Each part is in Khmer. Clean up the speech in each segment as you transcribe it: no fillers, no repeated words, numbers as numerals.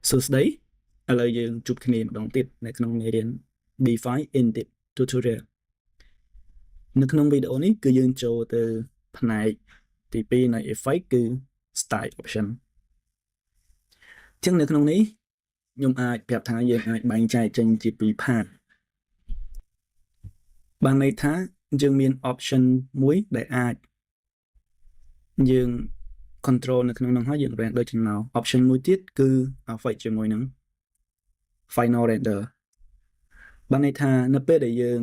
សួស្តីឥឡូវយើងជួបគ្នាម្ដងទៀតនៅក្នុងមេរៀន DeFi in-depth tutorial នៅក្នុងវីដេអូនេះគឺយើងចូលទៅផ្នែកទី2នៃ effect គឺ style option អញ្ចឹងនៅក្នុងនេះខ្ញុំអាចប្រាប់ថាយើងអាចបែងចែកចេញជាពីរ part បានន័យថាយើងមាន option មួយដែលអាចយើង control នៅក្នុងនោះហើយយើង render ដូចមក option មួយទៀតគឺ affect ជាមួយនឹង final render បានន័យថានៅពេលដែលយើង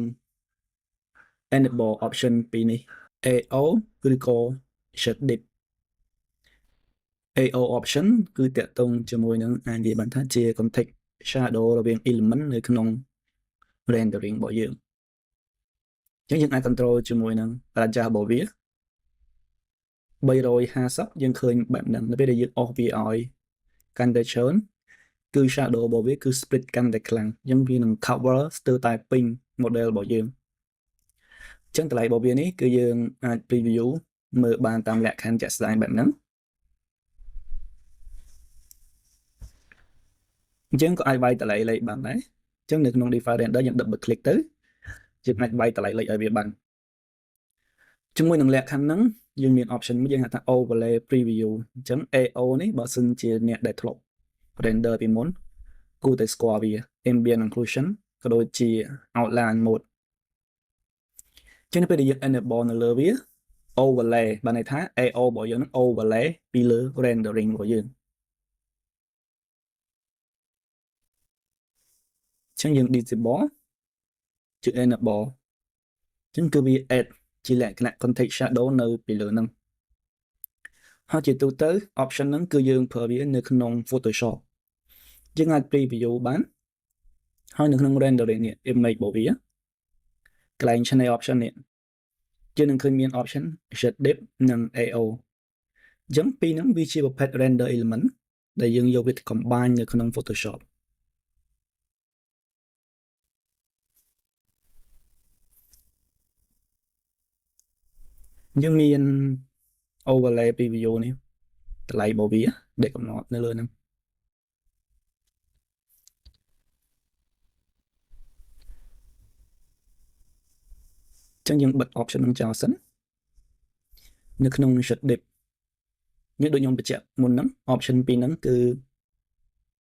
enable option ពីរនេះ AO ឬក៏ Shaded AO option គឺតាក់ទងជាមួយនឹងអាចនិយាយបានថាជា context shadow រវាង element នៅក្នុង rendering របស់យើងអញ្ចឹងយើងអាច control ជាមួយនឹង radius របស់វា350យើងឃើញបែបហ្នឹងនៅពេលដែលយើងអស់វាឲ្យកាន់តែច្រើនគឺ shadow របស់វាគឺ split កាន់តែខ្លាំងអញ្ចឹងវានឹង cover ស្ទើរតែពេញ model របស់យើងអញ្ចឹងតម្លៃរបស់វានេះគឺយើងអាច preview មើលបានតាមលក្ខខណ្ឌជាក់ស្ដែងបែបហ្នឹងអញ្ចឹងក៏អាចវាយតម្លៃលេខបានដែរអញ្ចឹងនៅក្នុង DeFi render យើង double click ទៅយើងអាចវាយតម្លៃលេខឲ្យវាបានជាមួយនឹងលក្ខខណ្ឌហ្នឹងយើងមាន option មួយយើងហៅថា overlay preview អញ្ចឹង AO នេះបើសិនជាអ្នកដែលធ្លាប់ render ពីមុនគួរតែស្គាល់វា ambient occlusion ក៏ដូចជា outline mode អញ្ចឹងពេលដែលយើង enable នៅលើវា overlay បានន័យថា AO របស់យើងនឹង overlay ពីលើ rendering របស់យើងអញ្ចឹងយើង disable ជា enable អញ្ចឹងគឺវា add ជាលក្ខណៈ context shadow នៅពីលើហ្នឹងហើយជាទូទៅ option ហ្នឹងគឺយើងប្រើវានៅក្នុង Photoshop យើងអាច preview បានហើយនៅក្នុង rendering នេះ image របស់វាកន្លែង channel option នេះយើងនឹងឃើញមាន option Shaded និង AO អញ្ចឹងពីរហ្នឹងវាជាប្រភេទ render element ដែលយើងយកវា combine នៅក្នុង Photoshopយើងមាន overlay preview នេះតម្លៃរបស់វាដែលកំណត់នៅលើហ្នឹងអញ្ចឹងយើងបិទ option ហ្នឹងចោលសិននៅក្នុង Shaded នេះដូចខ្ញុំបញ្ជាក់មុនហ្នឹង option ពីរហ្នឹងគឺ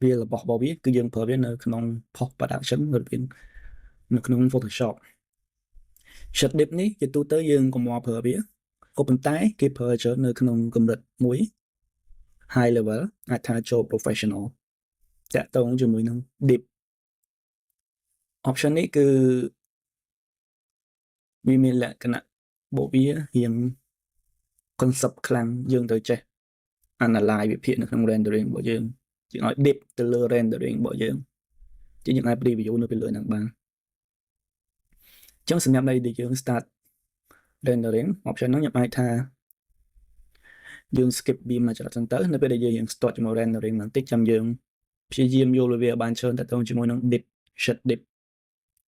វារបស់វាគឺយើងប្រើវានៅក្នុង post production នៅក្នុង Photoshop Shaded នេះជាទូទៅយើងកុំមកប្រើវាក៏ប៉ុន្តែគេប្រើច្រើននៅក្នុងកម្រិតមួយ high level អាចថាចូល professional តាក់ទងជាមួយនឹង deep option នេះគឺវាមានលក្ខណៈរបស់វារៀង concept ខ្លាំងយើងត្រូវចេះ analyze វិភាគនៅក្នុង rendering របស់យើងជាឲ្យ deep ទៅលើ rendering របស់យើងជាយើងអាច preview នៅពីលើហ្នឹងបានអញ្ចឹងសម្រាប់ន័យដែលយើង start rendering option ហ្នឹងខ្ញុំអាចថាយើង skip វាមកច្រើនទៅនៅពេលដែលយើង start ជាមួយ rendering បន្តិចចាំយើងព្យាយាមយល់វាបានច្រើនតាក់ទងជាមួយនឹង deep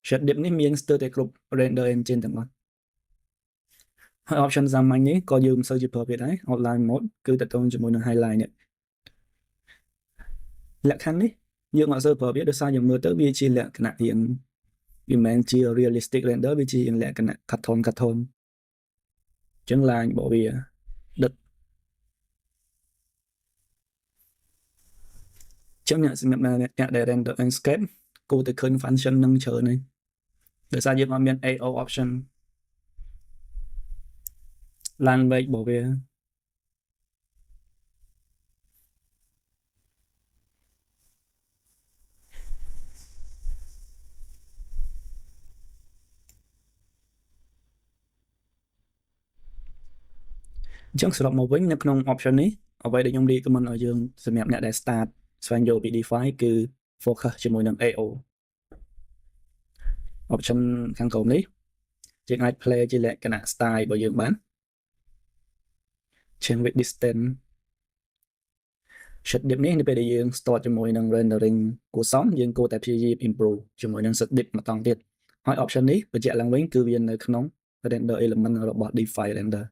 Shaded នេះមានស្ទើរតែគ្រប់ render engine ទាំងអស់ហើយ option សាមញ្ញនេះក៏យើងមិនសូវជាប្រើវាដែរ outline mode គឺតាក់ទងជាមួយនឹង highlight នេះលក្ខខណ្ឌនេះយើងអត់សូវប្រើវាដោយសារយើងមើលទៅវាជាលក្ខណៈរៀងវាមិនមែនជា realistic render វាជាលក្ខណៈ cartoon អញ្ចឹង line របស់វាដិតចឹងសម្រាប់អ្នកដែល render landscape គួរតែឃើញ function នឹងច្រើនហើយដោយសារយើងអត់មាន AO option language របស់វាអញ្ចឹងសរុបមកវិញនៅក្នុង option នេះអ្វីដែលខ្ញុំ recommend ឲ្យយើងសម្រាប់អ្នកដែល start ស្វែងយល់ពី DeFi គឺ focus ជាមួយនឹង AO option ខាងក្រោមនេះយើងអាច play ជាលក្ខណៈ style របស់យើងបាន change with distance Shaded នេះនៅពេលដែលយើង start ជាមួយនឹង rendering គួរសមយើងគួរតែព្យាយាម improve ជាមួយនឹង Shaded ម្ដងទៀតហើយ option នេះបញ្ជាក់ឡើងវិញគឺវានៅក្នុង render element របស់ DeFi render